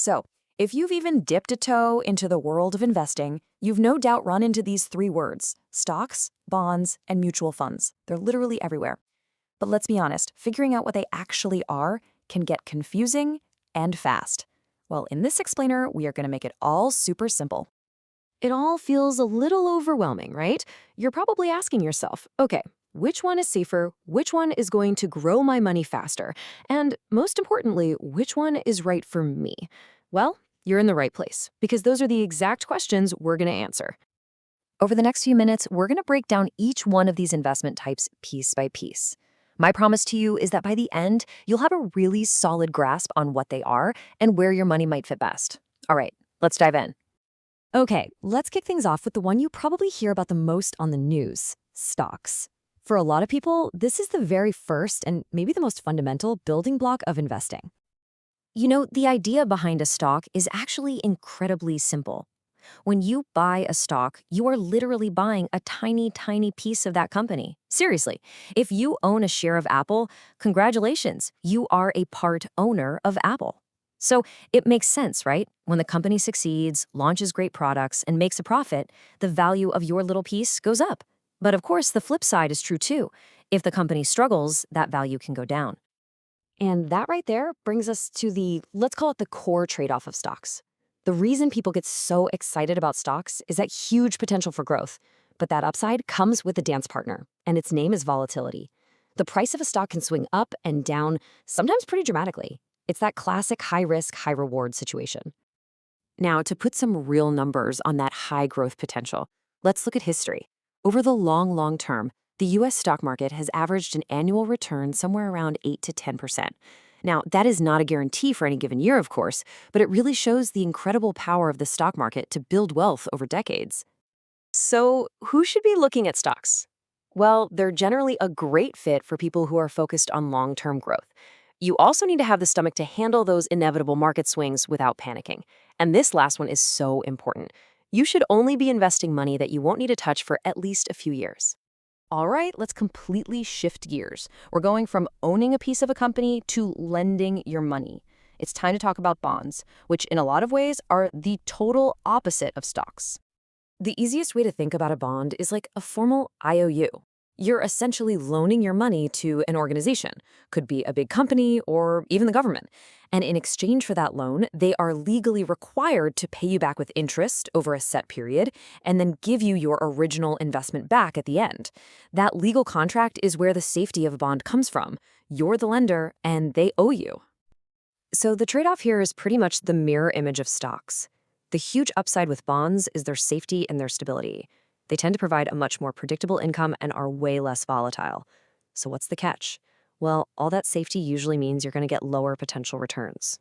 So, if you've even dipped a toe into the world of investing, you've no doubt run into these three words: stocks, bonds, and mutual funds. They're literally everywhere. But let's be honest, figuring out what they actually are can get confusing and fast. Well, in this explainer, we are going to make it all super simple. It all feels a little overwhelming, right? You're probably asking yourself, okay, which one is safer? Which one is going to grow my money faster? And most importantly, which one is right for me? Well, you're in the right place because those are the exact questions we're going to answer. Over the next few minutes, we're going to break down each one of these investment types piece by piece. My promise to you is that by the end, you'll have a really solid grasp on what they are and where your money might fit best. All right, let's dive in. Okay, let's kick things off with the one you probably hear about the most on the news: stocks. For a lot of people, this is the very first and maybe the most fundamental building block of investing. You know, the idea behind a stock is actually incredibly simple. When you buy a stock, you are literally buying a tiny, tiny piece of that company. Seriously, if you own a share of Apple, congratulations, you are a part owner of Apple. So it makes sense, right? When the company succeeds, launches great products, and makes a profit, the value of your little piece goes up. But of course, the flip side is true too. If the company struggles, that value can go down. And that right there brings us to let's call it the core trade-off of stocks. The reason people get so excited about stocks is that huge potential for growth. But that upside comes with a dance partner, and its name is volatility. The price of a stock can swing up and down, sometimes pretty dramatically. It's that classic high-risk, high-reward situation. Now, to put some real numbers on that high growth potential, let's look at history. Over the long, long term, the US stock market has averaged an annual return somewhere around 8 to 10%. Now, that is not a guarantee for any given year, of course, but it really shows the incredible power of the stock market to build wealth over decades. So, who should be looking at stocks? Well, they're generally a great fit for people who are focused on long-term growth. You also need to have the stomach to handle those inevitable market swings without panicking. And this last one is so important. You should only be investing money that you won't need to touch for at least a few years. All right, let's completely shift gears. We're going from owning a piece of a company to lending your money. It's time to talk about bonds, which in a lot of ways are the total opposite of stocks. The easiest way to think about a bond is like a formal IOU. You're essentially loaning your money to an organization, could be a big company or even the government. And in exchange for that loan, they are legally required to pay you back with interest over a set period and then give you your original investment back at the end. That legal contract is where the safety of a bond comes from. You're the lender and they owe you. So the trade-off here is pretty much the mirror image of stocks. The huge upside with bonds is their safety and their stability. They tend to provide a much more predictable income and are way less volatile. So what's the catch? Well, all that safety usually means you're going to get lower potential returns.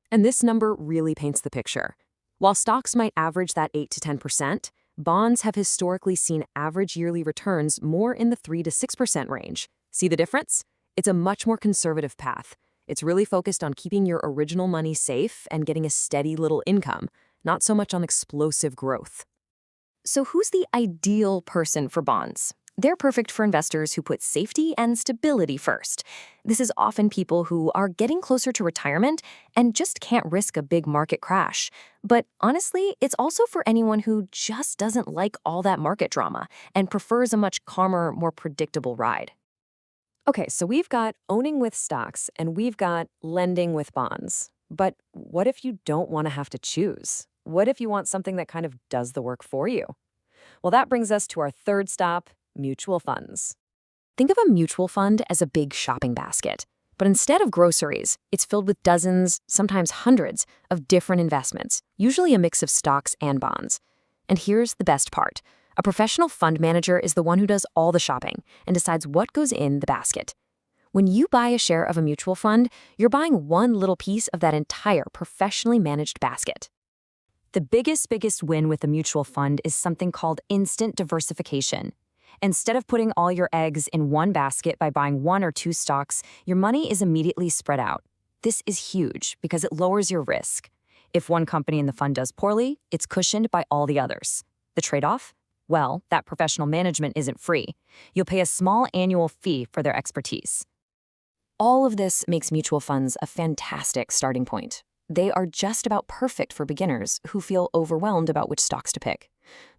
And this number really paints the picture. While stocks might average that 8 to 10%, bonds have historically seen average yearly returns more in the 3 to 6% range. See the difference? It's a much more conservative path. It's really focused on keeping your original money safe and getting a steady little income, not so much on explosive growth. So who's the ideal person for bonds? They're perfect for investors who put safety and stability first. This is often people who are getting closer to retirement and just can't risk a big market crash. But honestly, it's also for anyone who just doesn't like all that market drama and prefers a much calmer, more predictable ride. Okay, so we've got owning with stocks and we've got lending with bonds. But what if you don't want to have to choose? What if you want something that kind of does the work for you? Well, that brings us to our third stop: mutual funds. Think of a mutual fund as a big shopping basket. But instead of groceries, it's filled with dozens, sometimes hundreds, of different investments, usually a mix of stocks and bonds. And here's the best part. A professional fund manager is the one who does all the shopping and decides what goes in the basket. When you buy a share of a mutual fund, you're buying one little piece of that entire professionally managed basket. The biggest win with a mutual fund is something called instant diversification. Instead of putting all your eggs in one basket by buying one or two stocks, your money is immediately spread out. This is huge because it lowers your risk. If one company in the fund does poorly, it's cushioned by all the others. The trade-off? Well, that professional management isn't free. You'll pay a small annual fee for their expertise. All of this makes mutual funds a fantastic starting point. They are just about perfect for beginners who feel overwhelmed about which stocks to pick.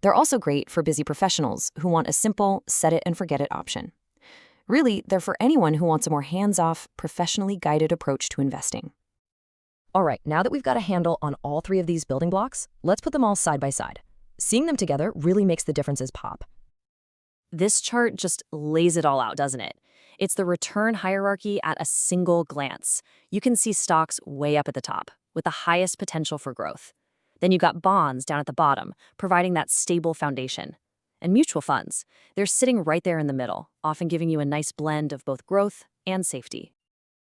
They're also great for busy professionals who want a simple, set it and forget it option. Really, they're for anyone who wants a more hands-off, professionally guided approach to investing. All right, now that we've got a handle on all three of these building blocks, let's put them all side by side. Seeing them together really makes the differences pop. This chart just lays it all out, doesn't it? It's the return hierarchy at a single glance. You can see stocks way up at the top, with the highest potential for growth. Then you've got bonds down at the bottom, providing that stable foundation. And mutual funds, they're sitting right there in the middle, often giving you a nice blend of both growth and safety.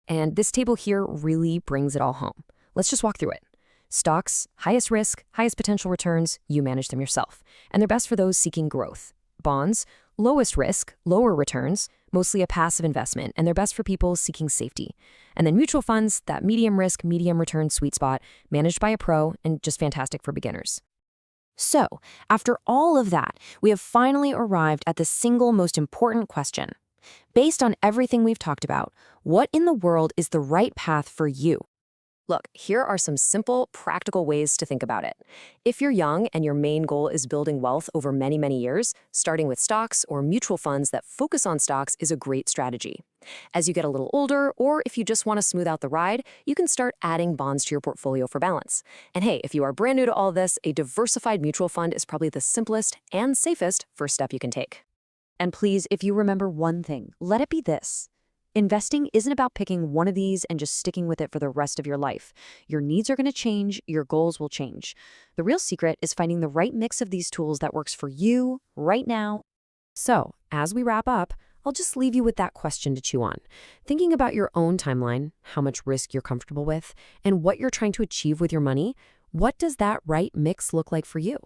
And this table here really brings it all home. Let's just walk through it. Stocks, highest risk, highest potential returns, you manage them yourself. And they're best for those seeking growth. Bonds, lowest risk, lower returns, mostly a passive investment, and they're best for people seeking safety. And then mutual funds, that medium risk, medium return sweet spot, managed by a pro and just fantastic for beginners. So, after all of that, we have finally arrived at the single most important question. Based on everything we've talked about, what in the world is the right path for you? Look, here are some simple, practical ways to think about it. If you're young and your main goal is building wealth over many, many years, starting with stocks or mutual funds that focus on stocks is a great strategy. As you get a little older, or if you just want to smooth out the ride, you can start adding bonds to your portfolio for balance. And hey, if you are brand new to all this, a diversified mutual fund is probably the simplest and safest first step you can take. And please, if you remember one thing, let it be this. Investing isn't about picking one of these and just sticking with it for the rest of your life. Your needs are going to change, your goals will change. The real secret is finding the right mix of these tools that works for you right now. So, as we wrap up, I'll just leave you with that question to chew on. Thinking about your own timeline, how much risk you're comfortable with, and what you're trying to achieve with your money, what does that right mix look like for you?